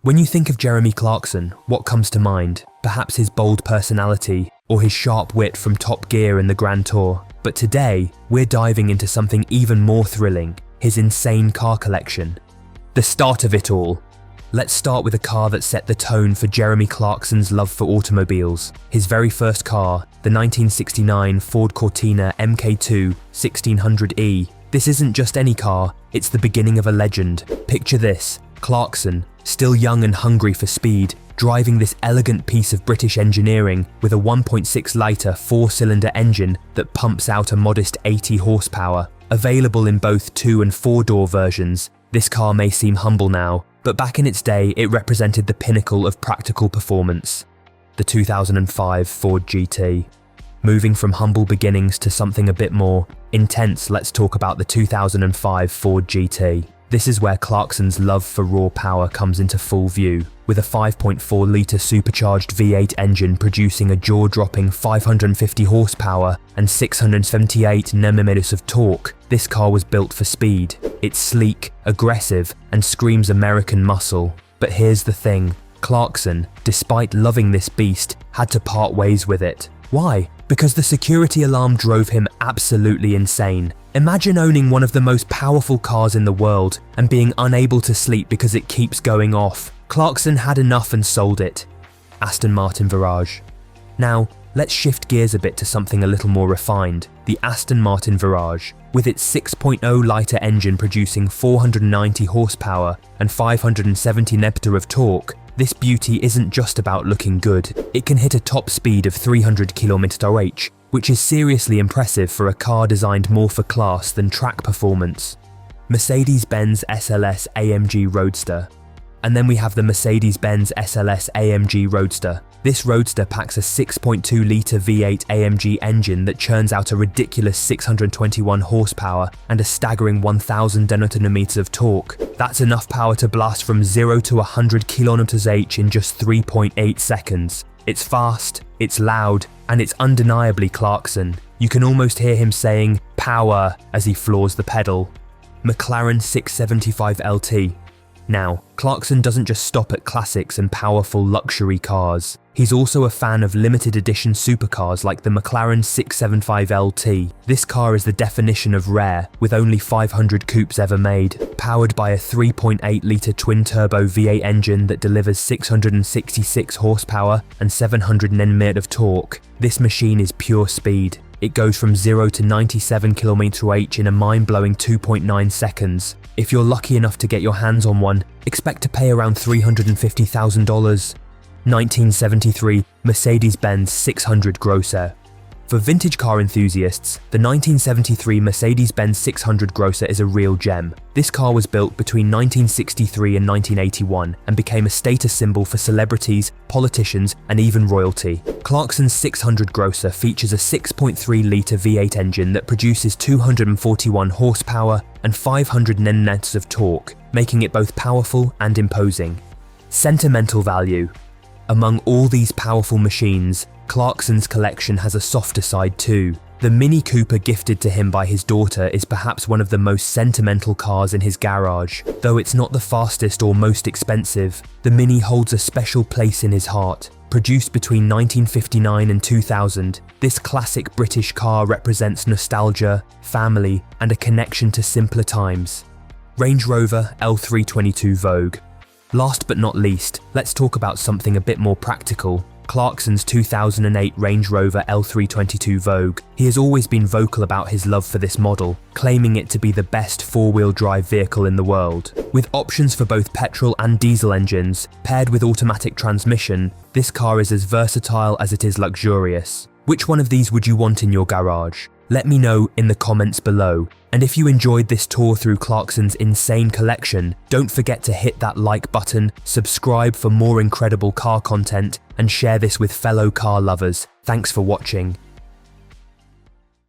When you think of Jeremy Clarkson, what comes to mind? Perhaps his bold personality or his sharp wit from Top Gear and the Grand Tour. But today, we're diving into something even more thrilling, his insane car collection. The start of it all. Let's start with a car that set the tone for Jeremy Clarkson's love for automobiles. His very first car, the 1969 Ford Cortina Mk2 1600E. This isn't just any car, it's the beginning of a legend. Picture this, Clarkson, still young and hungry for speed, driving this elegant piece of British engineering with a 1.6-litre four-cylinder engine that pumps out a modest 80 horsepower. Available in both 2- and 4-door versions, this car may seem humble now, but back in its day it represented the pinnacle of practical performance. The 2005 Ford GT. Moving from humble beginnings to something a bit more intense, let's talk about the 2005 Ford GT. This is where Clarkson's love for raw power comes into full view, with a 5.4-litre supercharged V8 engine producing a jaw-dropping 550 horsepower and 678 Nm of torque. This car was built for speed. It's sleek, aggressive, and screams American muscle. But here's the thing, Clarkson, despite loving this beast, had to part ways with it. Why? Because the security alarm drove him absolutely insane. Imagine owning one of the most powerful cars in the world and being unable to sleep because it keeps going off. Clarkson had enough and sold it. Aston Martin Virage. Now, let's shift gears a bit to something a little more refined, the Aston Martin Virage. With its 6.0-litre engine producing 490 horsepower and 570 Nm of torque, this beauty isn't just about looking good. It can hit a top speed of 300 km/h, which is seriously impressive for a car designed more for class than track performance. Mercedes-Benz SLS AMG Roadster. And then we have the Mercedes-Benz SLS AMG Roadster. This Roadster packs a 6.2-litre V8 AMG engine that churns out a ridiculous 621 horsepower and a staggering 1000 Nm of torque. That's enough power to blast from 0 to 100 km/h in just 3.8 seconds. It's fast, it's loud, and it's undeniably Clarkson. You can almost hear him saying, "Power," as he floors the pedal. McLaren 675 LT. Now, Clarkson doesn't just stop at classics and powerful luxury cars. He's also a fan of limited edition supercars like the McLaren 675 LT. This car is the definition of rare, with only 500 coupes ever made. Powered by a 3.8-litre twin-turbo V8 engine that delivers 666 horsepower and 700 Nm of torque, this machine is pure speed. It goes from 0 to 97 km/h in a mind-blowing 2.9 seconds. If you're lucky enough to get your hands on one, expect to pay around $350,000. 1973 Mercedes-Benz 600 Grosser. For vintage car enthusiasts, the 1973 Mercedes-Benz 600 Grosser is a real gem. This car was built between 1963 and 1981 and became a status symbol for celebrities, politicians, and even royalty. Clarkson's 600 Grosser features a 6.3-litre V8 engine that produces 241 horsepower and 500 Nm of torque, making it both powerful and imposing. Sentimental value. Among all these powerful machines, Clarkson's collection has a softer side too. The Mini Cooper gifted to him by his daughter is perhaps one of the most sentimental cars in his garage. Though it's not the fastest or most expensive, the Mini holds a special place in his heart. Produced between 1959 and 2000, this classic British car represents nostalgia, family, and a connection to simpler times. Range Rover L322 Vogue. Last but not least, let's talk about something a bit more practical. Clarkson's 2008 Range Rover L322 Vogue. He has always been vocal about his love for this model, claiming it to be the best four-wheel drive vehicle in the world. With options for both petrol and diesel engines, paired with automatic transmission, this car is as versatile as it is luxurious. Which one of these would you want in your garage? Let me know in the comments below. And if you enjoyed this tour through Clarkson's insane collection, don't forget to hit that like button, subscribe for more incredible car content, and share this with fellow car lovers. Thanks for watching.